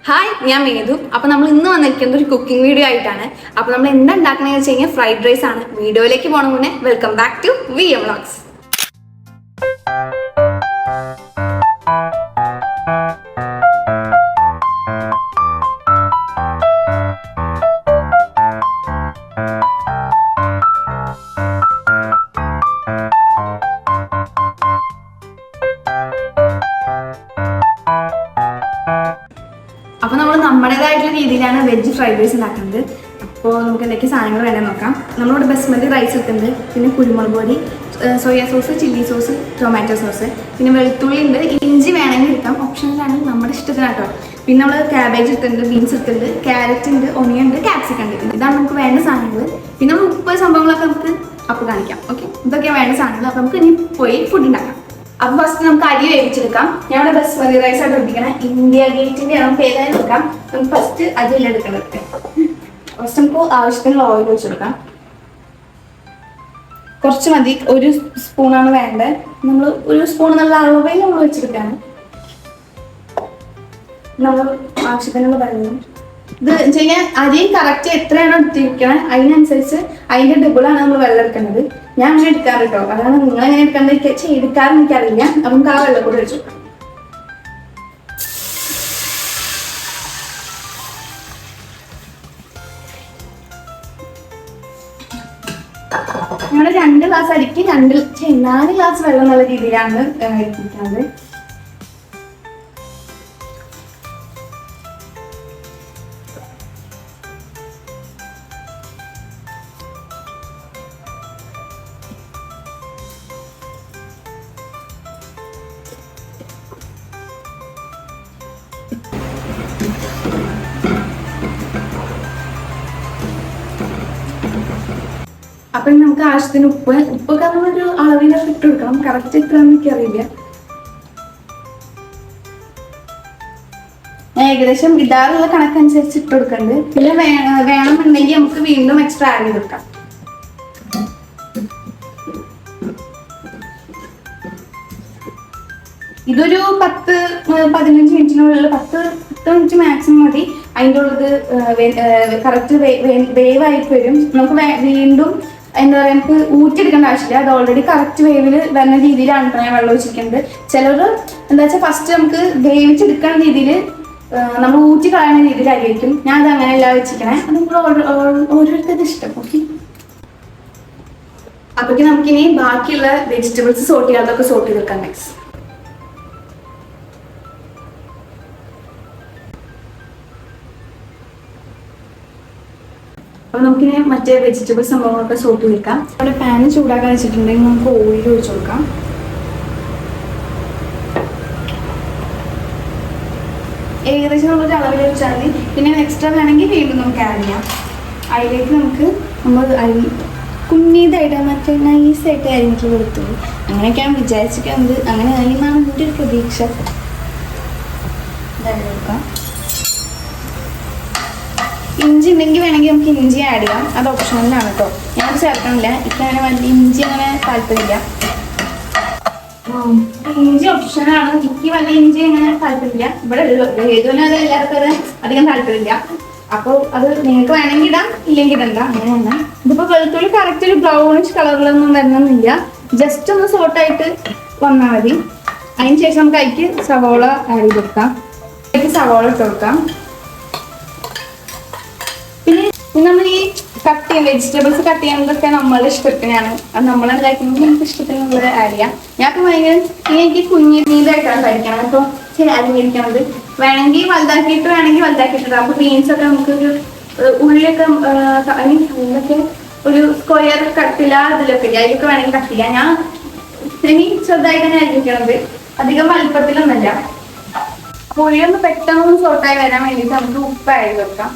Hi, ഞാൻ മേതു. അപ്പോൾ നമ്മൾ ഇന്ന് വന്നിരിക്കുന്നത് ഒരു കുക്കിംഗ് വീഡിയോ ആയിട്ടാണ്. അപ്പോൾ നമ്മൾ എന്താ ഉണ്ടാക്കണമെന്ന് വെച്ച് കഴിഞ്ഞാൽ ഫ്രൈഡ് റൈസ് ആണ്. വീഡിയോയിലേക്ക് പോകണം മുന്നേ welcome back to VM Vlogs. അപ്പോൾ നമ്മൾ നമ്മുടേതായിട്ടുള്ള രീതിയിലാണ് വെജ് ഫ്രൈഡ് റൈസ് ഉണ്ടാക്കുന്നത്. അപ്പോൾ നമുക്ക് എന്തൊക്കെ സാധനങ്ങൾ വേണമെന്ന് നോക്കാം. നമ്മളിവിടെ ബസ്മതി റൈസ് എടുക്കുന്നത്, പിന്നെ കുരുമുളക് പൊടി, soya sauce, chilli sauce, tomato sauce, പിന്നെ വെളുത്തുള്ളി ഉണ്ട്, ഇഞ്ചി വേണമെങ്കിൽ എടുക്കാം, ഓപ്ഷനിലാണ്, നമ്മുടെ ഇഷ്ടത്തിനാണ് കേട്ടോ. പിന്നെ നമ്മൾ ക്യാബേജ് എടുത്തിട്ടുണ്ട്, ബീൻസ് എടുത്തിട്ടുണ്ട്, ക്യാരറ്റ് ഉണ്ട്, ഒണിയൻ ഉണ്ട്, ക്യാപ്സിക്കം ഉണ്ട്. ഇതാണ് നമുക്ക് വേണ്ട സാധനങ്ങൾ. പിന്നെ നമ്മൾ ഉപ്പ് സംഭവങ്ങളൊക്കെ നമുക്ക് അപ്പോൾ കാണിക്കാം. ഓക്കെ, ഇതൊക്കെയാണ് വേണ്ട സാധനങ്ങൾ. അപ്പോൾ നമുക്ക് ഇനി പോയി ഫുഡ് ഉണ്ടാക്കാം. അപ്പോൾ ഫസ്റ്റ് നമുക്ക് അരി വേവിച്ചെടുക്കാം. ഞാൻ ഇവിടെ ബസ്മതി റൈസ് ആയിട്ട് എടുപ്പിക്കണം. ഇന്ത്യ ഗേറ്റിന്റെ നമുക്ക് ഏതായാലും എടുക്കാം. നമുക്ക് ഫസ്റ്റ് അരിയെല്ലാം എടുക്കേണ്ടത്. ഫസ്റ്റ് നമുക്ക് ആവശ്യത്തിനുള്ള ഓയിൽ ഒഴിച്ചെടുക്കാം. കുറച്ച് മതി, ഒരു സ്പൂണാണ് വേണ്ടത്. നമ്മൾ ഒരു സ്പൂൺ എന്നുള്ള അളവിൽ നമ്മൾ വെച്ചെടുക്കാണ്. നമ്മൾ ആവശ്യത്തിനുള്ള വെള്ളം ഇത് വെച്ച് കഴിഞ്ഞാൽ അരി കറക്റ്റ് എത്രയാണോ എടുത്തിരിക്കണത് അതിനനുസരിച്ച് അതിന്റെ ഡബിളാണ് നമ്മൾ വെള്ളം എടുക്കേണ്ടത്. ഞാൻ അങ്ങനെ എടുക്കാറ് കേട്ടോ. അതാണ് നിങ്ങൾ എങ്ങനെ എടുക്കേണ്ടത് എടുക്കാറെന്ന് എനിക്കറിയില്ല. അപ്പം നമുക്ക് ആ വെള്ളം കൂടെ ഒഴിച്ചു. ഞങ്ങളുടെ 2 ഗ്ലാസ് അരിക്ക് 4 ഗ്ലാസ് വെള്ളം എന്നുള്ള രീതിയിലാണ് എടുത്തിരിക്കുന്നത്. അപ്പം നമുക്ക് ആവശ്യത്തിന് ഉപ്പൊക്കെ നമ്മളൊരു അളവിനൊക്കെ ഇട്ട് കൊടുക്കണം. കറക്റ്റ് എത്രയാണെന്ന് എനിക്കറിയില്ല. ഏകദേശം ഇടാറുള്ള കണക്കനുസരിച്ച് ഇട്ട് കൊടുക്കണ്ട്. പിന്നെ വേണമെന്നുണ്ടെങ്കിൽ നമുക്ക് വീണ്ടും എക്സ്ട്രാ ആഡ് ചെയ്ത് കൊടുക്കാം. ഇതൊരു 10-15 മിനിറ്റിനുള്ളിൽ 10 മിനിറ്റ് മാക്സിമം മതി. അതിൻ്റെ ഉള്ളത് കറക്റ്റ് വേവായിട്ട് വരും. നമുക്ക് വീണ്ടും എന്താ പറയുക, നമുക്ക് ഊറ്റിയെടുക്കേണ്ട ആവശ്യമില്ല. അത് ഓൾറെഡി കറക്റ്റ് വേവിൽ വരുന്ന രീതിയിലാണ് ഞാൻ വെള്ളം ഒഴിച്ചിരിക്കുന്നത്. ചിലർ എന്താ വെച്ചാൽ ഫസ്റ്റ് നമുക്ക് വേവിച്ചെടുക്കുന്ന രീതിയിൽ നമ്മൾ ഊറ്റി കളയുന്ന രീതിയിലായിരിക്കും. ഞാൻ അത് അങ്ങനെയല്ല വെച്ചിരിക്കണേ. അത് നമ്മൾ ഓരോരുത്തരുടെ ഇഷ്ടം. ഓക്കെ, അപ്പോഴേക്കും നമുക്കിനി ബാക്കിയുള്ള വെജിറ്റബിൾസ് സോട്ട് ചെയ്യാതൊക്കെ സോട്ട് ചെയ്തെടുക്കാം. നെക്സ്റ്റ് അപ്പോൾ നമുക്കിനി മറ്റേ വെജിറ്റബിൾ സംഭവങ്ങളൊക്കെ സോട്ട് ചെയ്തെടുക്കാം. അവിടെ പാന് ചൂടാക്കാൻ വെച്ചിട്ടുണ്ടെങ്കിൽ നമുക്ക് ഓയിൽ ഒഴിച്ചു കൊടുക്കാം. ഏകദേശം നമ്മളൊരു അളവിൽ ഒഴിച്ചാൽ മതി. പിന്നെ എക്സ്ട്രാ വേണമെങ്കിൽ വീണ്ടും നമുക്ക് ആഡ് ചെയ്യാം. അതിലേക്ക് നമ്മൾ അരി കുഞ്ഞീതായിട്ട് മറ്റേ നൈസായിട്ട് അരിഞ്ഞിട്ട് കൊടുത്തത് അങ്ങനെയൊക്കെയാണ് വിചാരിച്ചിരിക്കുന്നത്. അങ്ങനെ അരിയുന്നതാണ് എൻ്റെ ഒരു പ്രതീക്ഷ. ഇതായി കൊടുക്കാം. ഇഞ്ചി ഉണ്ടെങ്കിൽ വേണമെങ്കിൽ നമുക്ക് ഇഞ്ചി ആഡ് ചെയ്യാം. അത് ഓപ്ഷണലാണ് കേട്ടോ. ഞാൻ ചേർക്കണില്ല. ഇപ്പം അങ്ങനെ വലിയ ഇഞ്ചി അങ്ങനെ താല്പര്യമില്ല. ഇഞ്ചി ഓപ്ഷനാണ്. എനിക്ക് വലിയ ഇഞ്ചി അങ്ങനെ താല്പര്യമില്ല. ഇവിടെ ഏതുവിനും അത് എല്ലാവർക്കും അത് അധികം താല്പര്യമില്ല. അപ്പോൾ അത് നിങ്ങൾക്ക് വേണമെങ്കിൽ ഇടാം, ഇല്ലെങ്കിൽ ഇടണ്ട. അങ്ങനെയാണ്. ഇതിപ്പോൾ വെളുത്തുള്ളി കറക്റ്റ് ഒരു ബ്രൗണിഷ് കളറിലൊന്നും വരണമെന്നില്ല. ജസ്റ്റ് ഒന്ന് സോട്ടായിട്ട് വന്നാൽ മതി. അതിന് ശേഷം നമുക്ക് അതിക്ക് സവോള ആഡ് ചെയ്ത് കൊടുക്കാം. അതിലേക്ക് സവോള ഇട്ട് കൊടുക്കാം. നമ്മൾ ഈ വെജിറ്റബിൾസ് കട്ട് ചെയ്യുന്നതൊക്കെ നമ്മളുടെ ഇഷ്ടത്തിനാണ്. അത് നമ്മളുണ്ടാക്കുന്നത് നമുക്ക് ഇഷ്ടത്തിനുള്ളത് ആഡ് ചെയ്യാം. ഞാനിപ്പോൾ ഭയങ്കര എനിക്ക് കുഞ്ഞീതായിട്ടാണ് കഴിക്കണം. അപ്പോൾ അരിഞ്ഞിരിക്കണത് വേണമെങ്കിൽ വലുതാക്കിയിട്ടിടാം. അപ്പോൾ ബീൻസൊക്കെ നമുക്കൊരു ഉള്ളിയൊക്കെ എന്തൊക്കെ ഒരു സ്ക്വയർ കട്ടില്ല അതിലൊക്കെ അതിലൊക്കെ വേണമെങ്കിൽ കട്ട് ചെയ്യാം. ഞാൻ ഇനി ചെറുതായിട്ട് തന്നെ അരിഞ്ഞിരിക്കണത്, അധികം വലുപ്പത്തിലൊന്നുമല്ല. ഉള്ളിയൊന്ന് പെട്ടെന്ന് സോട്ടായി വരാൻ വേണ്ടിയിട്ട് നമുക്ക് ഉപ്പ് ആഡ് ചെയ്ത് വെക്കാം.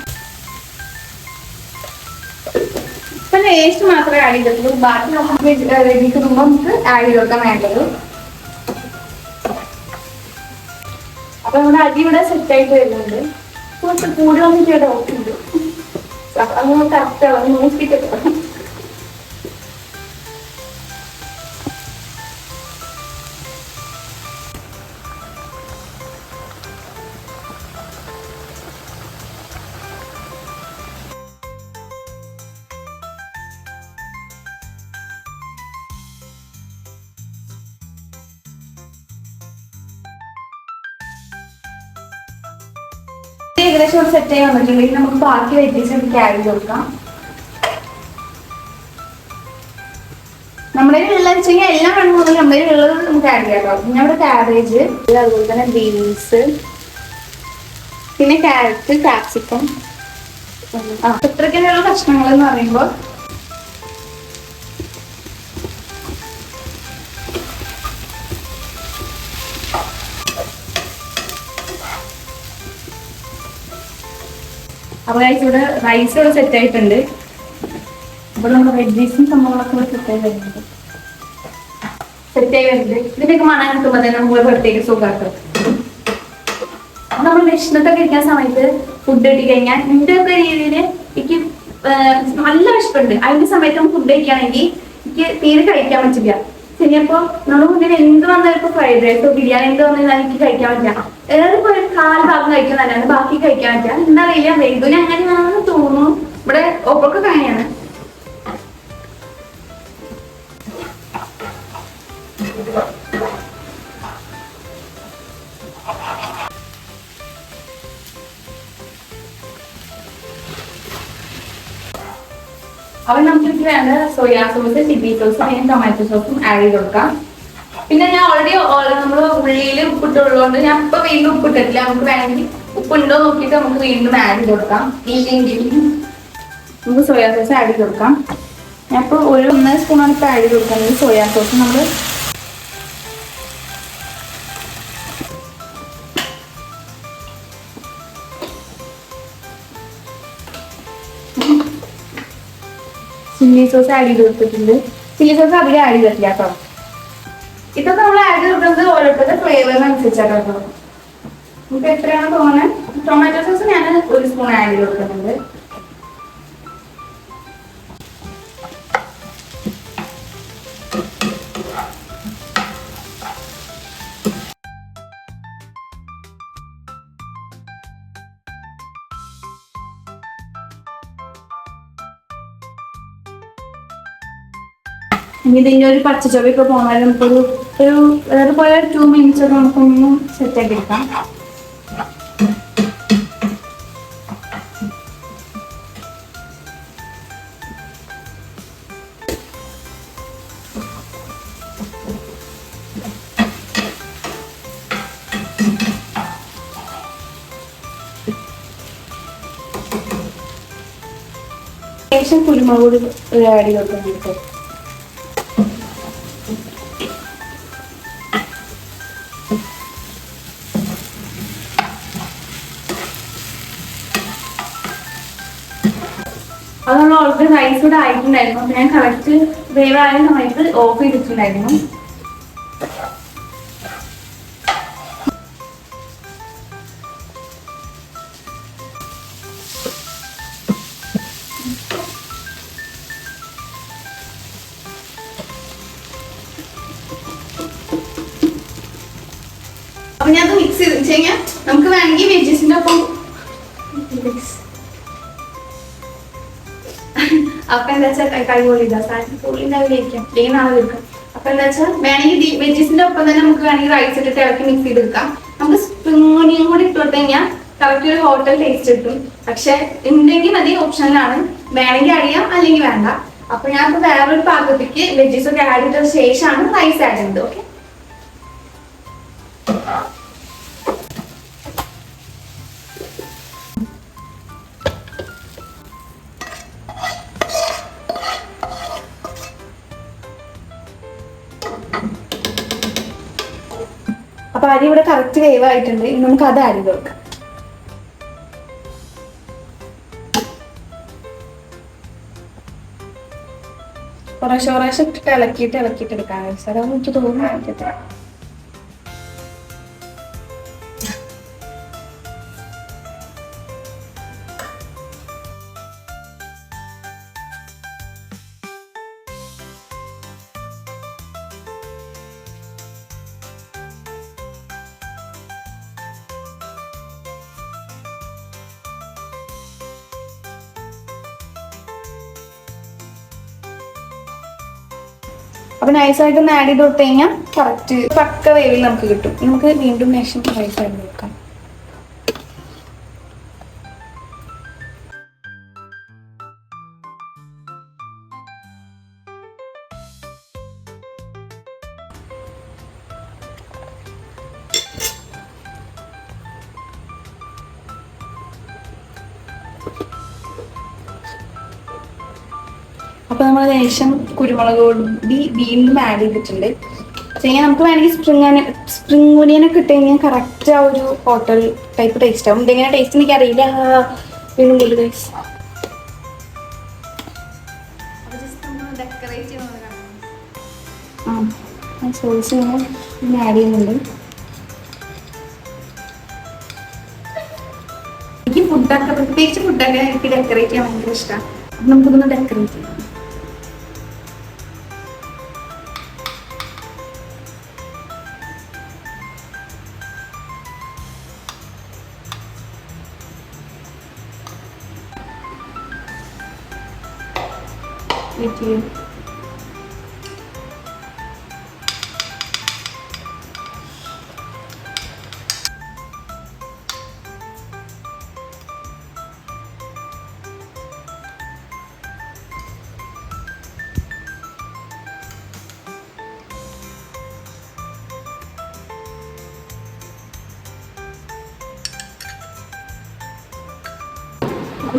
ഇപ്പൊ ടേസ്റ്റ് മാത്രമേ ആഡ് ചെയ്തിട്ടുള്ളൂ. ബാക്കി നമുക്ക് വെജിക്കുമ്പോൾ നമുക്ക് ആഡ് ചെയ്ത് വെക്കാൻ വേണ്ടത്. അപ്പൊ നമ്മുടെ അരി ഇവിടെ സെറ്റ് ആയിട്ട് വരുന്നുണ്ട്. കുറച്ച് കൂടി വന്നിട്ട് ഡൗട്ടുണ്ട്. അത് കറക്റ്റ് അളവ് നോക്കിയിട്ട് ഏകദേശം സെറ്റ് ആയി വന്നിട്ടുണ്ടെങ്കിൽ നമുക്ക് ബാക്കി വെജിറ്റേഷൻ ക്യാരി കൊടുക്കാം. നമ്മുടെ വെള്ളം വെച്ച് കഴിഞ്ഞാൽ എല്ലാം വേണം തോന്നുന്നു നമ്മുടെ വെള്ളം നമുക്ക് ആഡ് ചെയ്യാം. പിന്നെ അവിടെ ക്യാബേജ്, അതുപോലെ തന്നെ ബീൻസ്, പിന്നെ ക്യാരറ്റ്, കാപ്സിക്കം, ഇത്രയ്ക്കുള്ള കഷ്ണങ്ങൾ എന്ന് പറയുമ്പോൾ അപ്പൊ ഇവിടെ റൈസ് ഇവിടെ സെറ്റ് ആയിട്ടുണ്ട്. അപ്പോൾ നമ്മുടെ വെജീസും സംഭവങ്ങളൊക്കെ ഇവിടെ സെറ്റായി വരുന്നുണ്ട്. ഇതിനൊക്കെ മണം കിട്ടുമ്പോൾ തന്നെ നമ്മൾ പ്രത്യേക സുഖമാക്കും. നമ്മൾ വിഷമത്തൊക്കെ ഇരിക്കുന്ന സമയത്ത് ഫുഡ് കിട്ടി കഴിഞ്ഞാൽ എൻ്റെ ഒക്കെ രീതിയിൽ എനിക്ക് നല്ല വിശപ്പുണ്ട്. അതിന്റെ സമയത്ത് നമുക്ക് ഫുഡ് കഴിക്കുകയാണെങ്കിൽ എനിക്ക് തീരെ കഴിക്കാൻ പറ്റില്ല. ശരിയപ്പോ നമ്മുടെ മുന്നിൽ എന്ത് വന്നാലും ഇപ്പൊ ഫ്രൈഡ് റൈസോ ബിരിയാണി എന്ത് വന്നാലും എനിക്ക് കഴിക്കാൻ പറ്റില്ല. ഏതെങ്കിലും ഒരു കാല് ഭാഗം കഴിക്കുന്നതല്ലാണ്ട് ബാക്കി കഴിക്കാൻ പറ്റില്ല. എന്താ അറിയില്ല, വെറുതെ അങ്ങനെയാണെന്ന് തോന്നുന്നു. ഇവിടെ ഒപ്പൊക്കെ അങ്ങനെയാണ്. അപ്പൊ നമുക്ക് വേണ്ട സോയാ സോസ്, ചില്ലി സോസ്, പിന്നെ ടൊമാറ്റോ സോസും ആഡ് ചെയ്ത് കൊടുക്കാം. പിന്നെ ഞാൻ ഓൾറെഡി നമ്മൾ ഉള്ളിയിൽ ഉപ്പിട്ടുള്ളതുകൊണ്ട് ഞാൻ ഇപ്പൊ വീണ്ടും ഉപ്പിട്ടിട്ടില്ല. നമുക്ക് വേണമെങ്കിൽ ഉപ്പുണ്ടോ നോക്കിയിട്ട് നമുക്ക് വീണ്ടും ആഡ് ചെയ്ത് കൊടുക്കാം. നമുക്ക് സോയാ സോസ് ആഡ് ചെയ്ത് കൊടുക്കാം. ഞാൻ ഇപ്പോൾ 1 സ്പൂണാണ് ഇപ്പോൾ ആഡ് ചെയ്ത് കൊടുക്കുന്നത് സോയാ സോസ്. നമ്മൾ ചില്ലി സോസ് ആഡ് ചെയ്ത് കൊടുത്തിട്ടുണ്ട്. ചില്ലി സോസ് അധികം ആഡ് ചെയ്തിട്ടില്ല കേട്ടോ. ഇതൊക്കെ നമ്മൾ ആഡ് ചെയ്ത് കൊടുക്കുന്നത് ഓരോരുത്തരുടെ ഫ്ലേവറിനനുസരിച്ചാണ് കേട്ടോ. നമുക്ക് എത്രയാണ് തോന്നുന്നത്. ടൊമാറ്റോ സോസ് ഞാൻ 1 സ്പൂൺ ആഡ് ചെയ്ത് കൊടുക്കുന്നുണ്ട്. ഇനി ഇതിൻ്റെ ഒരു പച്ചച്ചൊവയൊക്കെ പോകാൻ നമുക്കൊരു ഏറെപ്പോലെ 2 മിനിറ്റ്സ് ഒക്കെ നമുക്കൊന്ന് സെറ്റാക്കി എടുക്കാം. ശേഷം കുരുമുളക് പൊടി ആഡ് ചെയ്ത് കൊടുക്കുന്നുണ്ട്. അത് നമ്മൾ ഓൾറെഡി റൈസ് കൂടെ ആയിട്ടുണ്ടായിരുന്നു. അപ്പൊ ഞാൻ കറക്റ്റ് വേവായ സമയത്ത് ഓഫ് ചെയ്തിട്ടുണ്ടായിരുന്നു. അപ്പൊ ഞാൻ അത് മിക്സ് ചെയ്ത് വെച്ച് കഴിഞ്ഞാൽ നമുക്ക് വേണമെങ്കിൽ വെജീസിന്റെ ഒപ്പം അപ്പൊ എന്താ വെച്ചാൽ കഴിവോളില്ല സാധനം നാളെ വെക്കാം. അപ്പൊ എന്താ വെച്ചാൽ വേണമെങ്കിൽ വെജീസിന്റെ ഒപ്പം തന്നെ നമുക്ക് വേണമെങ്കിൽ റൈസ് ഇട്ടിട്ട് ഇളക്കി മിക്സ് ചെയ്തെടുക്കാം. നമുക്ക് സ്പ്രിംഗ് കൂടി ഇട്ട് കൊടുത്തു കഴിഞ്ഞാൽ കറക്റ്റ് ഒരു ഹോട്ടൽ ടേസ്റ്റ് കിട്ടും. പക്ഷെ ഉണ്ടെങ്കിൽ മതി, ഓപ്ഷനിലാണ്. വേണമെങ്കിൽ അറിയാം, അല്ലെങ്കിൽ വേണ്ട. അപ്പൊ ഞാൻ ഇപ്പൊ വേറൊരു പാത്രത്തേക്ക് വെജീസ് ഒക്കെ ആഡ് ചെയ്ത ശേഷമാണ് റൈസ് ആഡ് ചെയ്യുന്നത്. ഓക്കെ, അപ്പൊ അരി ഇവിടെ കറക്റ്റ് വേവായിട്ടുണ്ട്. ഇനി നമുക്ക് അത് ആഡ് ചെയ്ത് കൊടുക്കാം. കുറേശ്ശെ ഇട്ടിട്ട് ഇളക്കിയിട്ട് എടുക്കാൻ സാറേ എനിക്ക് തോന്നുന്നു. അപ്പൊ നൈസായിട്ട് ഒന്ന് ആഡ് ചെയ്ത് കൊടുത്തു കഴിഞ്ഞാൽ കറക്റ്റ് പക്ക വേവിൽ നമുക്ക് കിട്ടും. നമുക്ക് വീണ്ടും റൈസ് ആഡ് കൊടുക്കാം. അപ്പൊ നമ്മൾ ലേശം കുരുമുളക് പൊടി വീണ്ടും ആഡ് ചെയ്തിട്ടുണ്ട്. ചെയ്യാൻ നമുക്ക് വേണമെങ്കിൽ സ്പ്രിംഗ് ഒനിയനൊക്കെ ഇട്ട് കഴിഞ്ഞാൽ കറക്റ്റ് ആ ഒരു ഹോട്ടൽ ടൈപ്പ് ടേസ്റ്റ് ആവും. ഇതെങ്ങനെ ടേസ്റ്റ് എനിക്ക് അറിയില്ല. വീണ്ടും കൂടുതൽ ടേസ്റ്റ് സോസ് ഇങ്ങനെ ആഡ് ചെയ്യുന്നുണ്ട്. എനിക്ക് ഫുഡൊക്കെ പ്രത്യേകിച്ച് ഫുഡൊക്കെ എനിക്ക് ഡെക്കറേറ്റ് ചെയ്യാൻ ഭയങ്കര ഇഷ്ടമാണ്. അപ്പം നമുക്കിതൊന്ന് ഡെക്കറേറ്റ് ചെയ്യാം.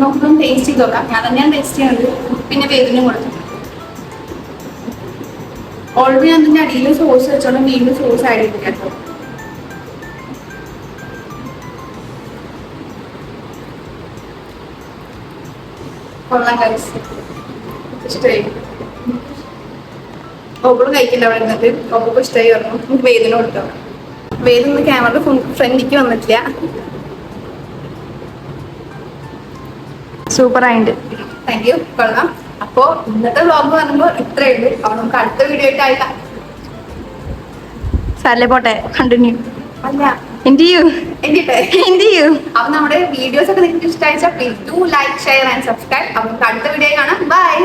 നമുക്കൊന്ന് ടേസ്റ്റ് ചെയ്ത് നോക്കാം. ഞാൻ തന്നെയാണ് ടേസ്റ്റ് ചെയ്യുന്നത്. പിന്നെ വേദനയും കൊടുത്തു. ഓൾറെഡി അതിൻ്റെ അടിയിൽ സോസ് വെച്ചോണ്ട് വീണ്ടും സോസ് ആഡ് ചെയ്തില്ല കേട്ടോ. കൊള്ളാം കഴിച്ച് ഇഷ്ടമായി. ഓബിളും കഴിക്കില്ല അവിടെ ഇരുന്നിട്ട്. ഓബിൾക്ക് ഇഷ്ടമായി പറഞ്ഞു. നമുക്ക് വേദന കൊടുത്തോ. വേദന ക്യാമറ ഫ്രണ്ടിക്ക് വന്നിട്ടില്ല. സൂപ്പറായിട്ട്. Thank you. കൊള്ളാം. അപ്പോൾ ഇന്നത്തെ വ്ളോഗ് പറയുമ്പോൾ ഇത്രയേ ഉള്ളൂ. അപ്പോൾ നമുക്ക് അടുത്ത വീഡിയോ ആയിട്ട് സാരല്ലേ പോട്ടെ. കണ്ടിന്യൂ അല്ല എന്ത് ചെയ്യൂ. അപ്പൊ നമ്മുടെ വീഡിയോസ് ഒക്കെ നിങ്ങൾക്ക് ഇഷ്ടമായിച്ചാൽ please do like share and subscribe. അപ്പൊ നമുക്ക് അടുത്ത വീഡിയോ കാണാം. ബൈ.